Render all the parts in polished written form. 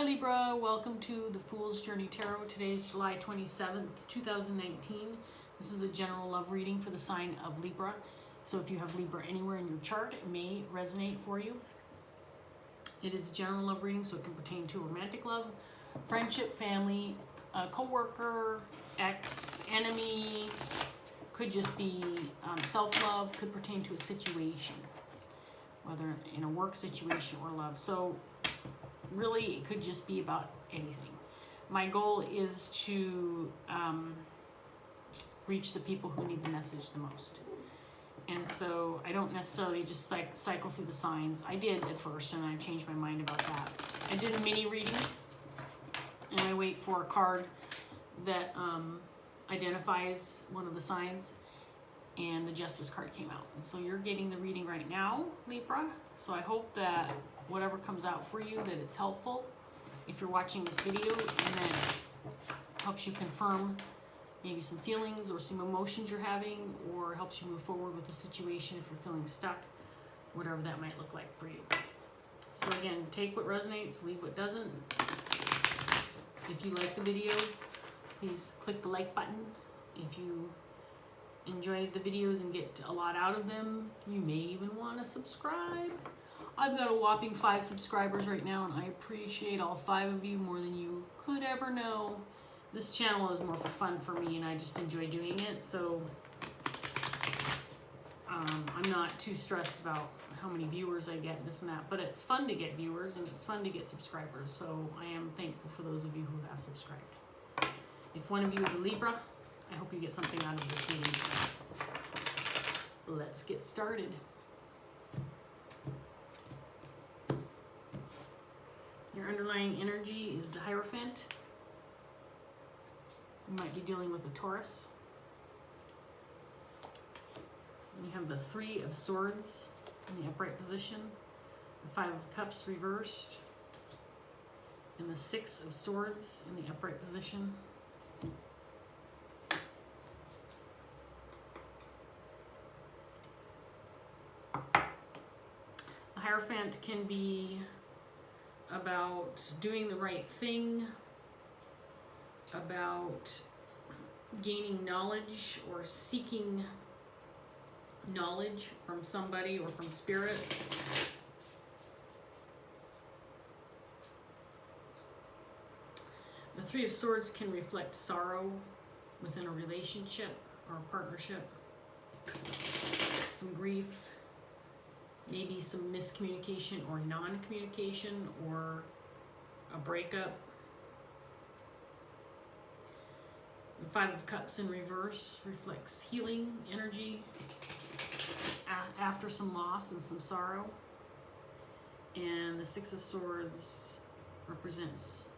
Libra, welcome to the Fool's Journey Tarot. Today is July 27th, 2019. This is a general love reading for the sign of Libra. So if you have Libra anywhere in your chart, it may resonate for you. It is a general love reading, so it can pertain to romantic love, friendship, family, co-worker, ex, enemy. Could just be self-love, could pertain to a situation, whether in a work situation or love. So really, it could just be about anything. My goal is to reach the people who need the message the most. And so I don't necessarily just like cycle through the signs. I did at first, and I changed my mind about that. I did a mini reading, and I wait for a card that identifies one of the signs, and the Justice card came out. And so you're getting the reading right now, Libra. So I hope that whatever comes out for you, that it's helpful if you're watching this video, and that helps you confirm maybe some feelings or some emotions you're having, or helps you move forward with the situation if you're feeling stuck, whatever that might look like for you. So again, take what resonates, leave what doesn't. If you like the video, please click the like button. If you enjoy the videos and get a lot out of them, you may even want to subscribe. I've got a whopping 5 subscribers right now, and I appreciate all 5 of you more than you could ever know. This channel is more for fun for me, and I just enjoy doing it, so I'm not too stressed about how many viewers I get, this and that, but it's fun to get viewers, and it's fun to get subscribers, so I am thankful for those of you who have subscribed. If one of you is a Libra, I hope you get something out of this reading. Let's get started. Your underlying energy is the Hierophant. You might be dealing with a Taurus. You have the 3 of Swords in the upright position, the 5 of Cups reversed, and the 6 of Swords in the upright position. The Hierophant can be about doing the right thing, about gaining knowledge or seeking knowledge from somebody or from spirit. The 3 of Swords can reflect sorrow within a relationship or a partnership, some grief, maybe some miscommunication or non-communication or a breakup. The 5 of Cups in reverse reflects healing energy after some loss and some sorrow. And the 6 of Swords represents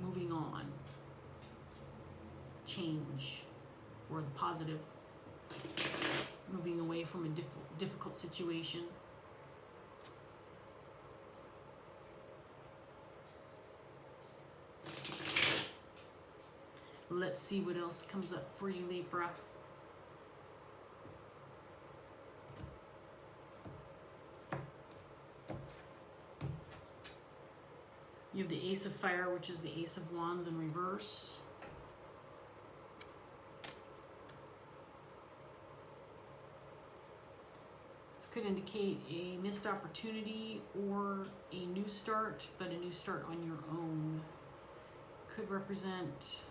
moving on, change for the positive, moving away from a difficult situation. Let's see what else comes up for you, Libra. You have the Ace of Fire, which is the Ace of Wands in reverse. This could indicate a missed opportunity or a new start, but a new start on your own. Could represent...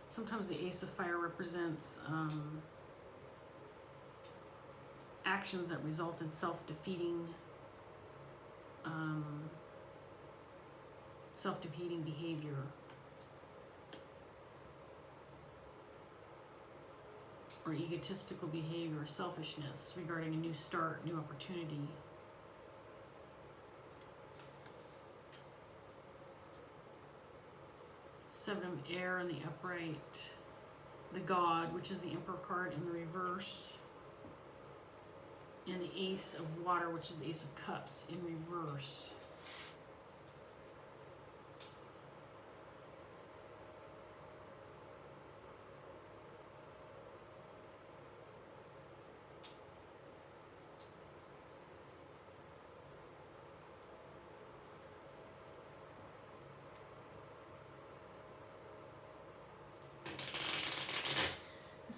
Sometimes the Ace of Fire represents actions that resulted self-defeating behavior. Or egotistical behavior, or selfishness regarding a new start, new opportunity. Seven of Air in the upright, the God, which is the Emperor card in the reverse, and the Ace of Water, which is the Ace of Cups in reverse.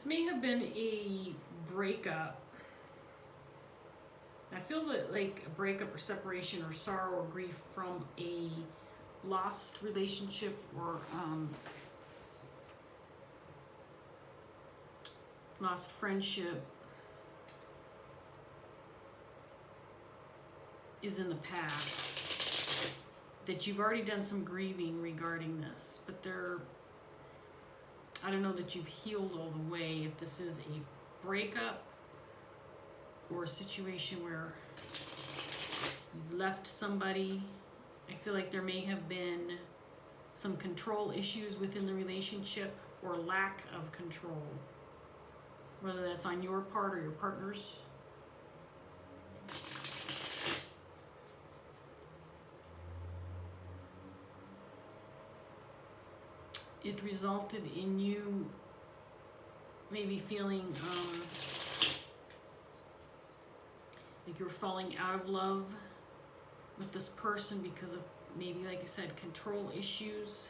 This may have been a breakup. I feel that like a breakup or separation or sorrow or grief from a lost relationship or lost friendship is in the past. That you've already done some grieving regarding this, but I don't know that you've healed all the way. If this is a breakup or a situation where you've left somebody, I feel like there may have been some control issues within the relationship or lack of control, whether that's on your part or your partner's. It resulted in you maybe feeling like you're falling out of love with this person because of maybe, like I said, control issues.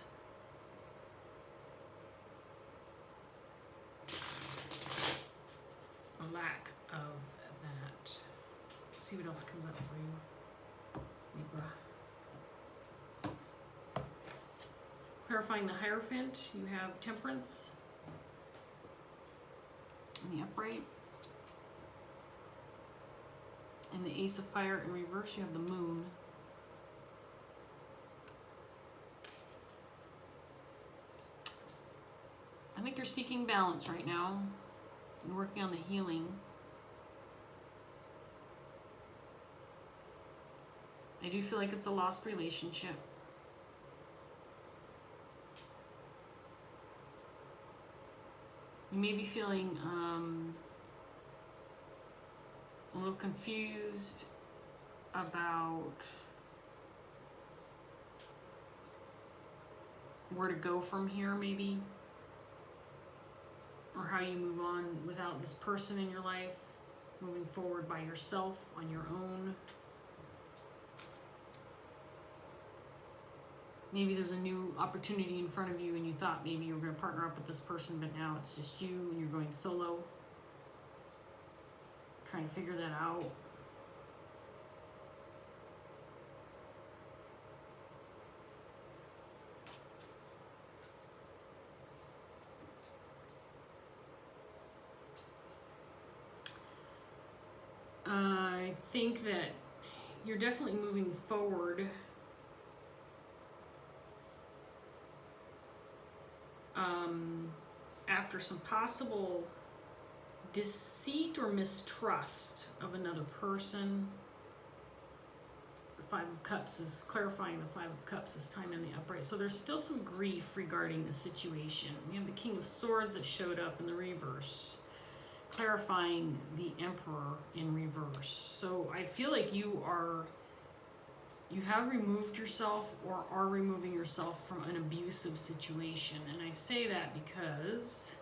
A lack of that. Let's see what else comes up for you, Libra. Clarifying the Hierophant, you have Temperance in the upright. In the Ace of Fire in reverse, you have the Moon. I think you're seeking balance right now. You're working on the healing. I do feel like it's a lost relationship. You may be feeling a little confused about where to go from here, maybe, or how you move on without this person in your life, moving forward by yourself on your own. Maybe there's a new opportunity in front of you and you thought maybe you were going to partner up with this person, but now it's just you and you're going solo. Trying to figure that out. I think that you're definitely moving forward. After some possible deceit or mistrust of another person. The Five of Cups is clarifying the Five of Cups this time in the upright. So there's still some grief regarding the situation. We have the King of Swords that showed up in the reverse, clarifying the Emperor in reverse. So I feel like you have removed yourself or are removing yourself from an abusive situation. And I say that because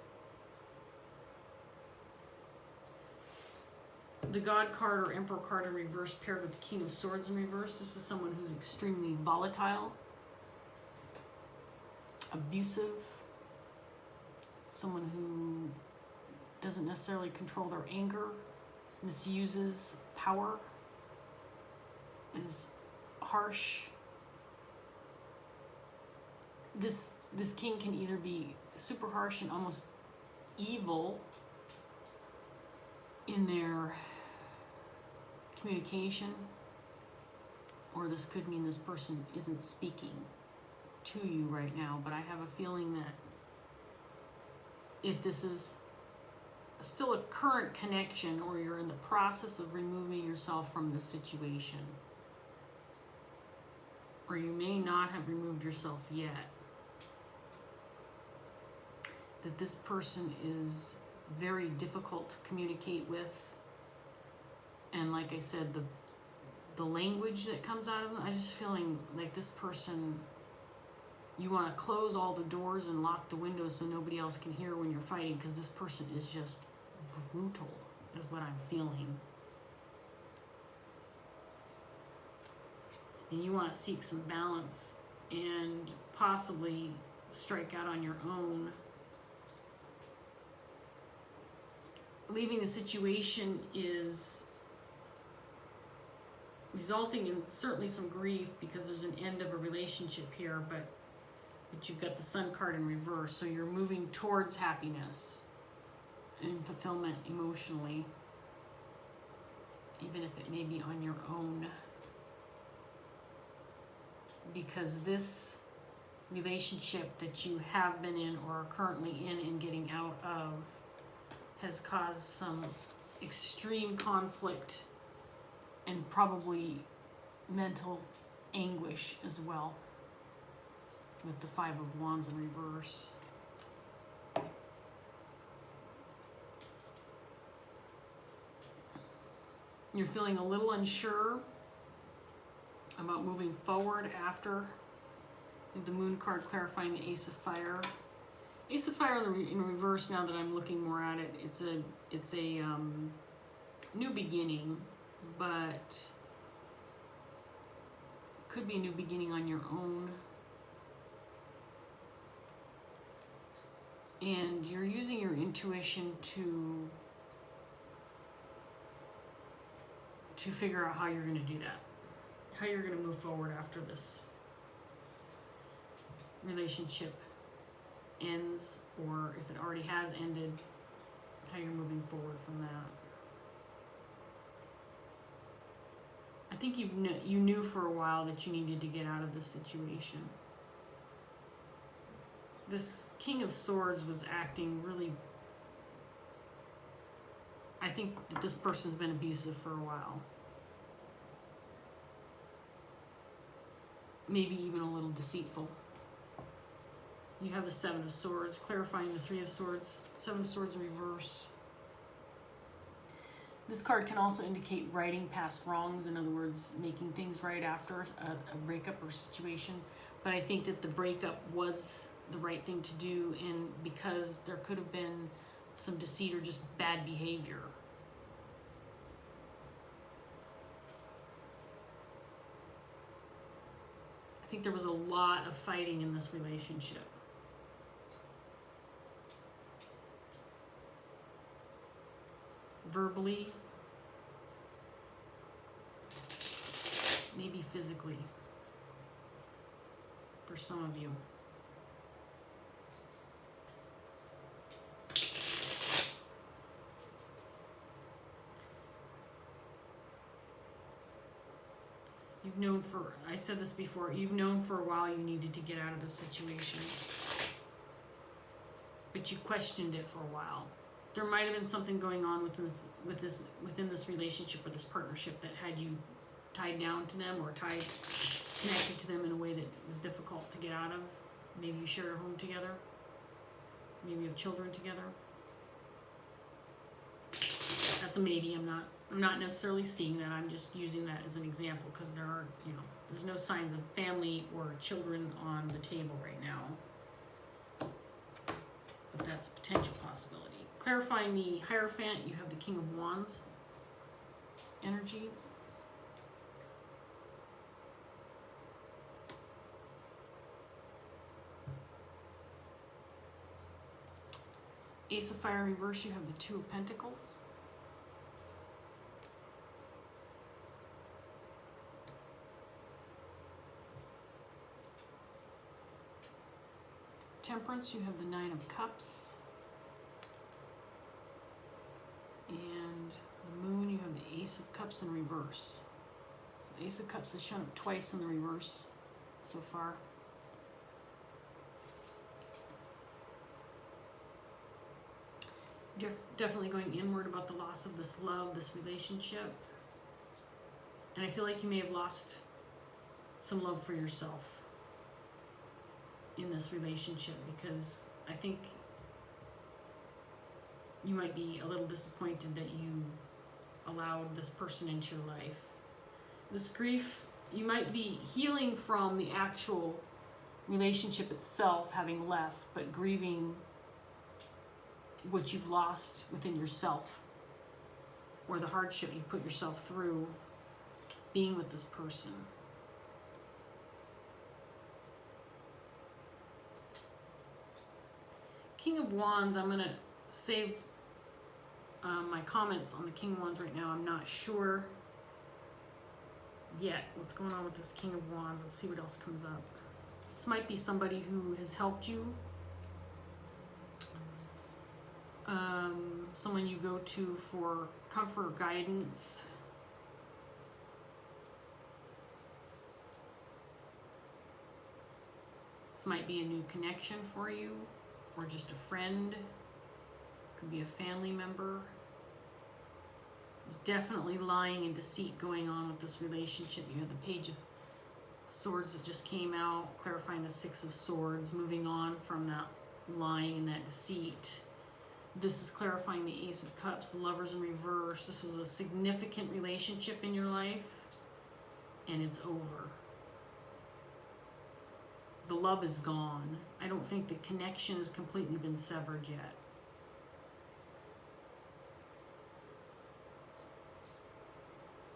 the God card or Emperor card in reverse paired with the King of Swords in reverse. This is someone who's extremely volatile, abusive, someone who doesn't necessarily control their anger, misuses power, is harsh. This king can either be super harsh and almost evil in their communication, or this could mean this person isn't speaking to you right now. But I have a feeling that if this is still a current connection or you're in the process of removing yourself from the situation, or you may not have removed yourself yet, that this person is very difficult to communicate with. And like I said, the language that comes out of them, I'm just feeling like this person, you want to close all the doors and lock the windows so nobody else can hear when you're fighting, because this person is just brutal, is what I'm feeling. And you want to seek some balance and possibly strike out on your own leaving the situation is resulting in certainly some grief because there's an end of a relationship here, but you've got the Sun card in reverse, so you're moving towards happiness and fulfillment emotionally, even if it may be on your own, because this relationship that you have been in or are currently in and getting out of has caused some extreme conflict and probably mental anguish as well, with the Five of Wands in reverse. You're feeling a little unsure about moving forward after the Moon card clarifying the Ace of Fire. Ace of Fire in reverse, now that I'm looking more at it, it's a new beginning, but it could be a new beginning on your own. And you're using your intuition to figure out how you're going to do that, how you're going to move forward after this relationship ends, or if it already has ended, how you're moving forward from that. I think you knew for a while that you needed to get out of this situation. This King of Swords was acting really, I think that this person's been abusive for a while. Maybe even a little deceitful. You have the Seven of Swords, clarifying the Three of Swords, Seven of Swords in reverse. This card can also indicate righting past wrongs, in other words, making things right after a breakup or situation. But I think that the breakup was the right thing to do, and because there could have been some deceit or just bad behavior. I think there was a lot of fighting in this relationship. Verbally, maybe physically, for some of you. You've known for, I said this before, you've known for a while you needed to get out of this situation, but you questioned it for a while. There might have been something going on within this relationship or this partnership that had you tied down to them or connected to them in a way that was difficult to get out of. Maybe you share a home together. Maybe you have children together. That's a maybe. I'm not necessarily seeing that. I'm just using that as an example because there are, there's no signs of family or children on the table right now. But that's a potential possibility. Clarifying the Hierophant, you have the King of Wands energy. Ace of Fire in reverse, you have the Two of Pentacles. Temperance, you have the Nine of Cups. And the Moon, you have the Ace of Cups in reverse. So the Ace of Cups has shown up twice in the reverse so far. Definitely going inward about the loss of this love, this relationship. And I feel like you may have lost some love for yourself in this relationship, because I think you might be a little disappointed that you allowed this person into your life. This grief, you might be healing from the actual relationship itself having left, but grieving what you've lost within yourself, or the hardship you put yourself through being with this person. King of Wands, I'm going to save my comments on the King of Wands right now. I'm not sure yet what's going on with this King of Wands. Let's see what else comes up. This might be somebody who has helped you. Someone you go to for comfort or guidance. This might be a new connection for you, or just a friend. Could be a family member. There's definitely lying and deceit going on with this relationship. You have the Page of Swords that just came out, clarifying the Six of Swords, moving on from that lying and that deceit. This is clarifying the Ace of Cups, the Lovers in reverse. This was a significant relationship in your life, and it's over. The love is gone. I don't think the connection has completely been severed yet.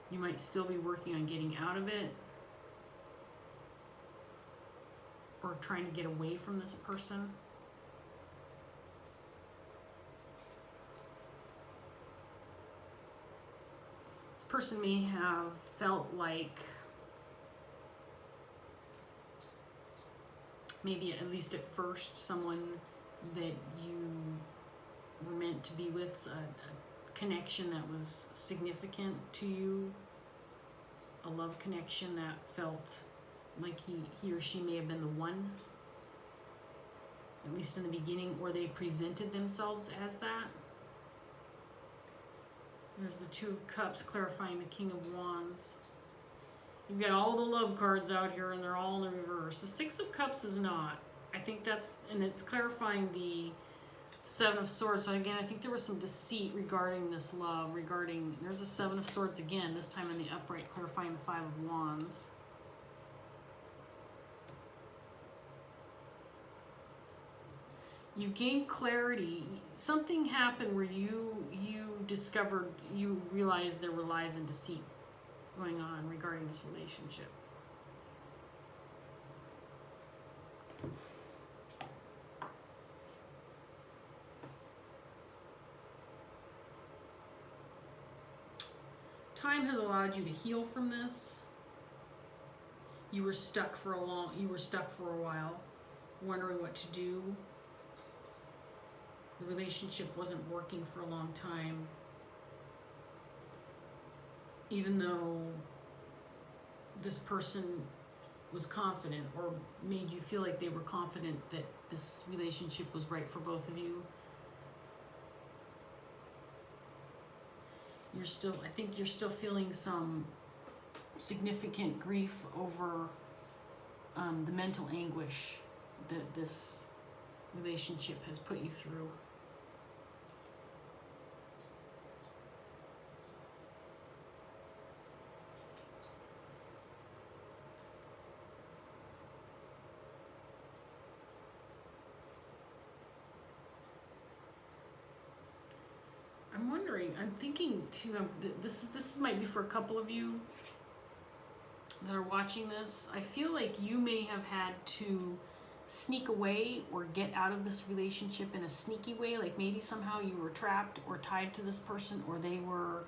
You might still be working on getting out of it, or trying to get away from this person. This person may have felt like, maybe at least at first, someone that you were meant to be with, a connection that was significant to you, a love connection that felt like he or she may have been the one, at least in the beginning, or they presented themselves as that. There's the Two of Cups clarifying the King of Wands. You've got all the love cards out here, and they're all in the reverse. The Six of Cups is not. I think that's, and it's clarifying the Seven of Swords. So again, I think there was some deceit regarding this love, there's a Seven of Swords again, this time in the upright, clarifying the Five of Wands. You gained clarity. Something happened where you discovered, you realized there were lies and deceit going on regarding this relationship. Time has allowed you to heal from this. You were stuck for a while, wondering what to do. The relationship wasn't working for a long time. Even though this person was confident, or made you feel like they were confident that this relationship was right for both of you, I think you're still feeling some significant grief over the mental anguish that this relationship has put you through. I'm thinking too, this might be for a couple of you that are watching this. I feel like you may have had to sneak away or get out of this relationship in a sneaky way, like maybe somehow you were trapped or tied to this person, or they were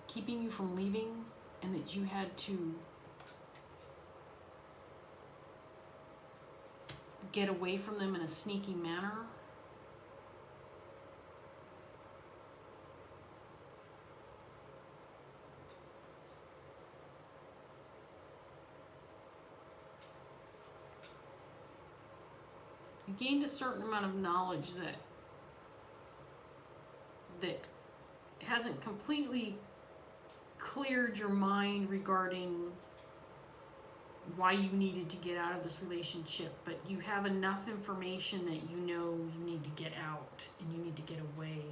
keeping you from leaving, and that you had to get away from them in a sneaky manner. You gained a certain amount of knowledge that hasn't completely cleared your mind regarding why you needed to get out of this relationship, but you have enough information that you know you need to get out and you need to get away.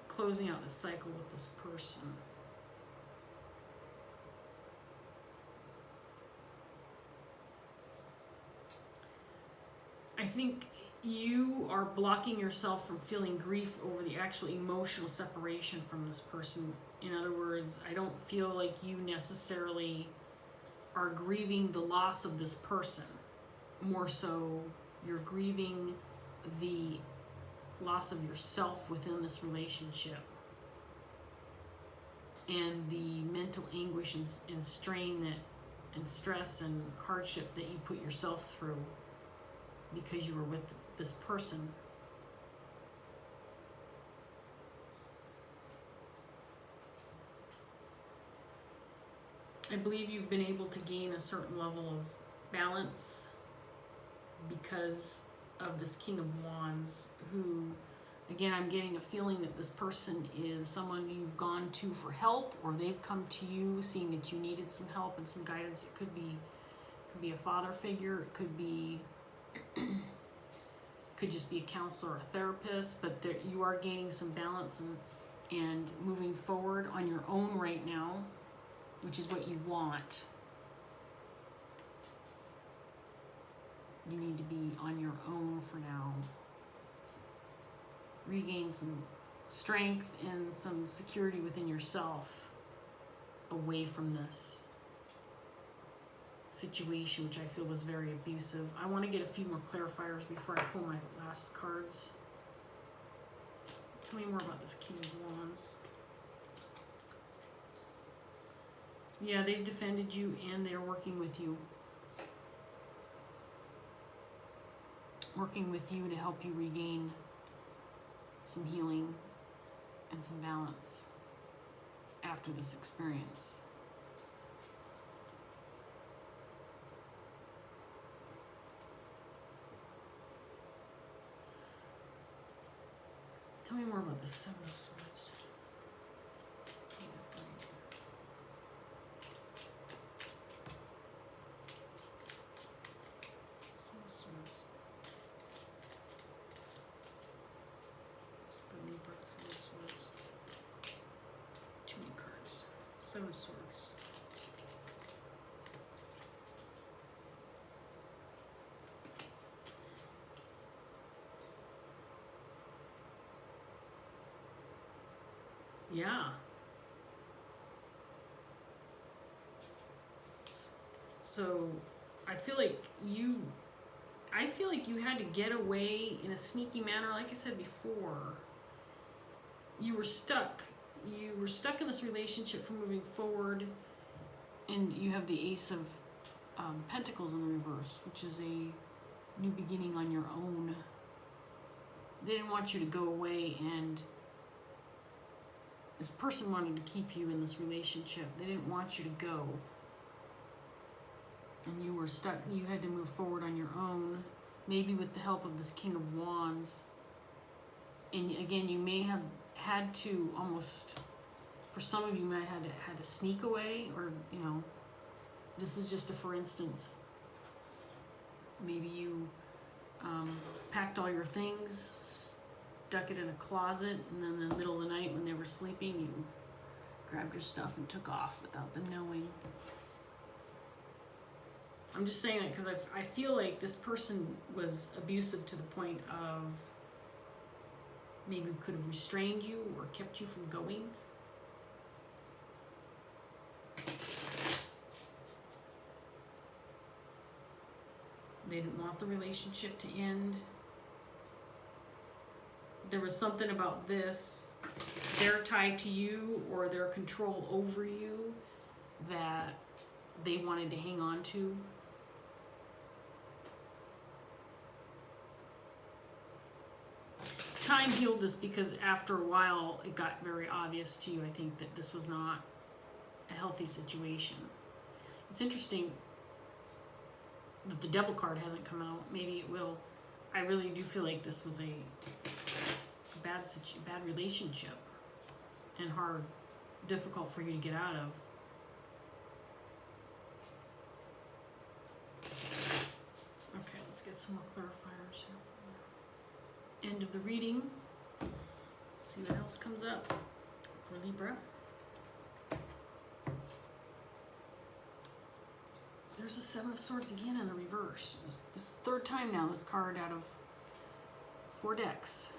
Closing out the cycle with this person. I think you are blocking yourself from feeling grief over the actual emotional separation from this person. In other words, I don't feel like you necessarily are grieving the loss of this person. More so, you're grieving the loss of yourself within this relationship, and the mental anguish and strain that, and stress and hardship that you put yourself through because you were with this person. I believe you've been able to gain a certain level of balance because of this King of Wands, who, again, I'm getting a feeling that this person is someone you've gone to for help, or they've come to you seeing that you needed some help and some guidance. It could be a father figure, it could be could just be a counselor or a therapist, but there, you are gaining some balance and moving forward on your own right now, which is what you want. You need to be on your own for now. Regain some strength and some security within yourself away from this situation, which I feel was very abusive. I want to get a few more clarifiers before I pull my last cards. Tell me more about this King of Wands. Yeah, they've defended you and they're working with you. Working with you to help you regain some healing and some balance after this experience. Tell me more about the Seven of Swords. Seven of Swords. The Libra, Seven of Swords. Too many cards. Seven of Swords. Yeah. So I feel like you had to get away in a sneaky manner. Like I said before, you were stuck. You were stuck in this relationship from moving forward, and you have the Ace of Pentacles in the reverse, which is a new beginning on your own. They didn't want you to go away, and this person wanted to keep you in this relationship. They didn't want you to go. And you were stuck. You had to move forward on your own, maybe with the help of this King of Wands. And again, you may have had to almost, for some of you, might have had to sneak away, or, you know, this is just a for instance. Maybe you packed all your things, stuck it in a closet, and then in the middle of the night when they were sleeping, you grabbed your stuff and took off without them knowing. I'm just saying that because I feel like this person was abusive to the point of maybe could have restrained you or kept you from going. They didn't want the relationship to end. There was something about this, they're tied to you or their control over you, that they wanted to hang on to. Time healed this because after a while it got very obvious to you, I think, that this was not a healthy situation. It's interesting that the Devil card hasn't come out. Maybe it will. I really do feel like this was a bad relationship and hard, difficult for you to get out of. Okay, let's get some more clarifiers here. End of the reading. Let's see what else comes up for Libra. There's a Seven of Swords again in the reverse. This third time now, this card out of 4 decks.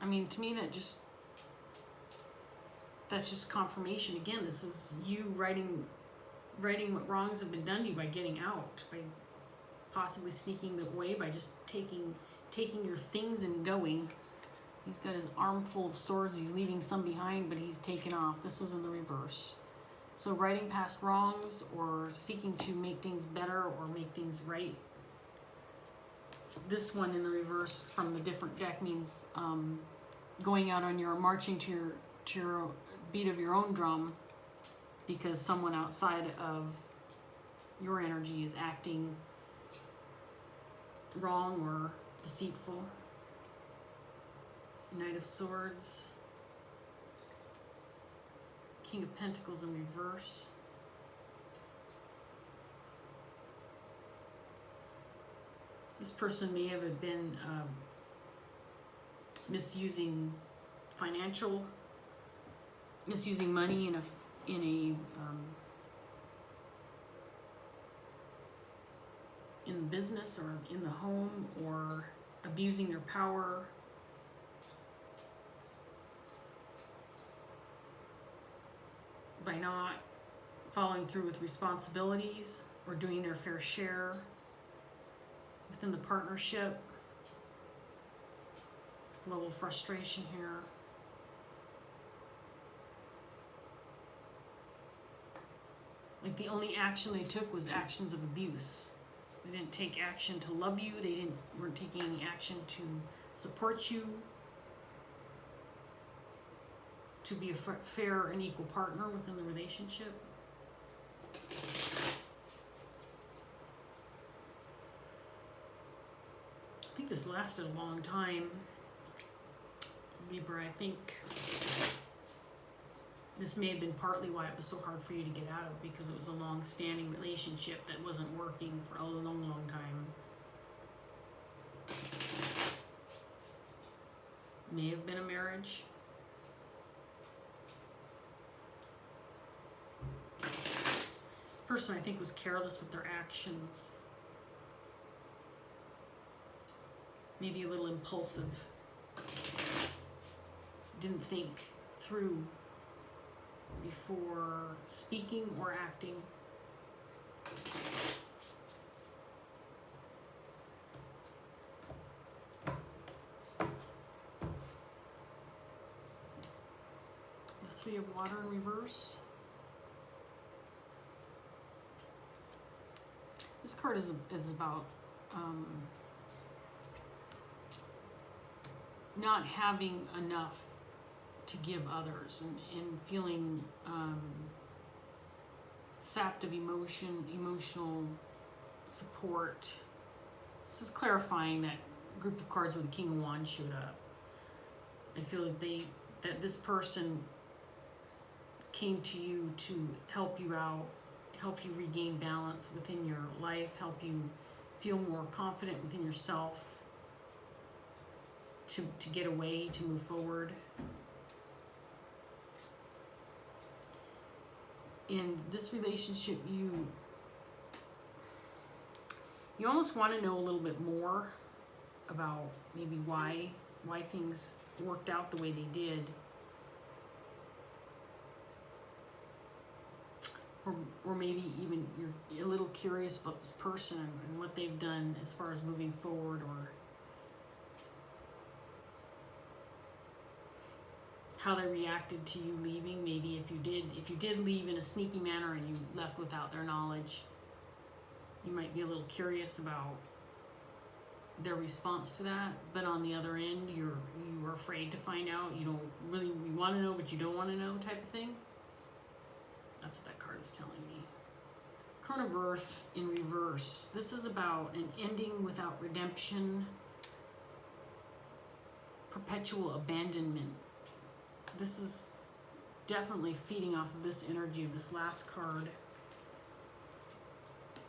I mean, to me, that's just confirmation. Again, this is you writing righting what wrongs have been done to you by getting out, by possibly sneaking away, by just taking your things and going. He's got his arm full of swords. He's leaving some behind, but he's taken off. This was in the reverse. So righting past wrongs or seeking to make things better or make things right. This one in the reverse from the different deck means going out on your marching to your beat of your own drum because someone outside of your energy is acting wrong or deceitful. Knight of Swords, King of Pentacles in reverse. This person may have been misusing money in business or in the home, or abusing their power. By not following through with responsibilities or doing their fair share within the partnership. Level of frustration here. Like the only action they took was actions of abuse. They didn't take action to love you. They weren't taking any action to support you, to be a fair and equal partner within the relationship. I think this lasted a long time, Libra. I think this may have been partly why it was so hard for you to get out of, because it was a long-standing relationship that wasn't working for a long, long time. May have been a marriage. Person I think was careless with their actions, maybe a little impulsive, didn't think through before speaking or acting. The Three of Water in reverse. This card is about not having enough to give others and feeling sapped of emotional support. This is clarifying that group of cards where the King of Wands showed up. I feel that this person came to you to help you out, help you regain balance within your life, help you feel more confident within yourself, to get away, to move forward. In this relationship, you almost want to know a little bit more about maybe why things worked out the way they did. Or maybe even you're a little curious about this person and what they've done as far as moving forward, or how they reacted to you leaving. Maybe if you did leave in a sneaky manner and you left without their knowledge, you might be a little curious about their response to that. But on the other end, you are afraid to find out. You want to know, but you don't want to know, type of thing. That's what that card is telling me. Crown of Earth in reverse. This is about an ending without redemption, perpetual abandonment. This is definitely feeding off of this energy of this last card.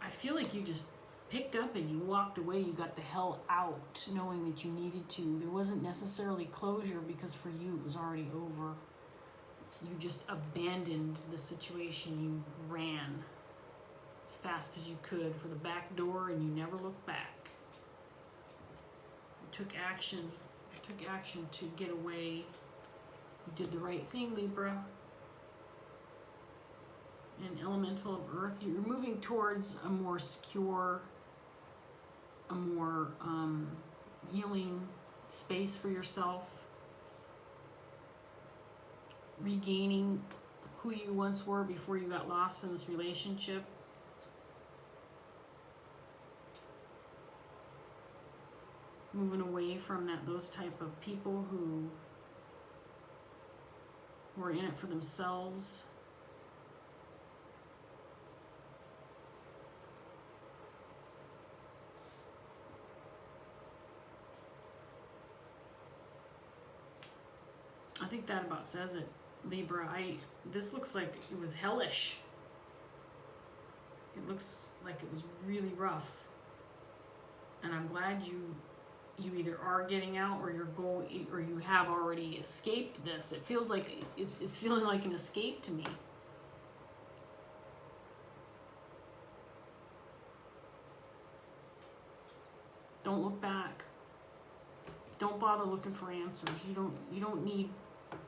I feel like you just picked up and you walked away. You got the hell out knowing that you needed to. There wasn't necessarily closure, because for you it was already over. You just abandoned the situation. You ran as fast as you could for the back door, and you never looked back. You took action. You took action to get away. You did the right thing, Libra. an elemental of earth. You're moving towards a more secure, a more healing space for yourself. Regaining who you once were before you got lost in this relationship. Moving away from those type of people who are in it for themselves. I think that about says it, Libra. This looks like it was hellish. It looks like it was really rough. And I'm glad you either are getting out, or you have already escaped this. It feels like it's feeling like an escape to me. Don't look back. Don't bother looking for answers. You don't need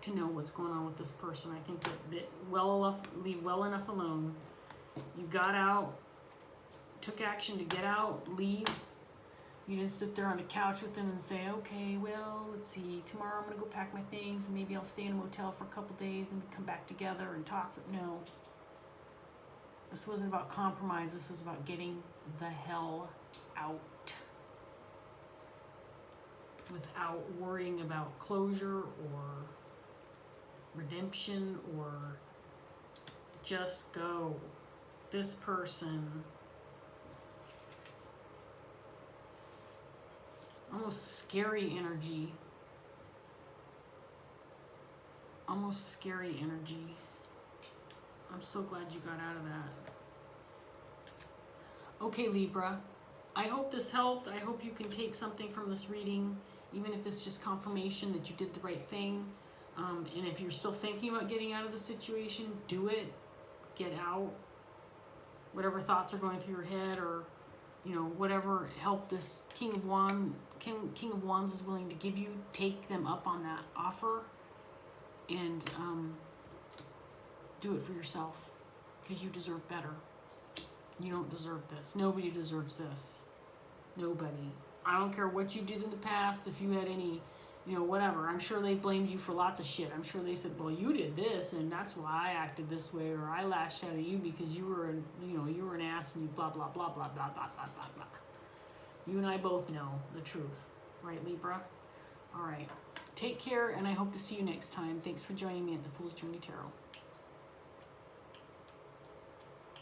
to know what's going on with this person. I think that leave well enough alone. You got out, took action to get out, leave. You didn't sit there on the couch with them and say, okay, well, let's see, tomorrow I'm going to go pack my things and maybe I'll stay in a motel for a couple days and come back together and talk. No. This wasn't about compromise. This was about getting the hell out without worrying about closure or redemption, or just go. This person, almost scary energy. Almost scary energy. I'm so glad you got out of that. Okay, Libra. I hope this helped. I hope you can take something from this reading, even if it's just confirmation that you did the right thing. And if you're still thinking about getting out of the situation, do it. Get out. Whatever thoughts are going through your head, or whatever help this King of Wands is willing to give you, take them up on that offer, and do it for yourself, because you deserve better. You don't deserve this. Nobody deserves this. Nobody. I don't care what you did in the past. If you had any, whatever. I'm sure they blamed you for lots of shit. I'm sure they said, well, you did this, and that's why I acted this way, or I lashed out at you because you were an ass, and you blah, blah, blah, blah, blah, blah, blah, blah, blah. You and I both know the truth. Right, Libra? All right. Take care, and I hope to see you next time. Thanks for joining me at the Fool's Journey Tarot.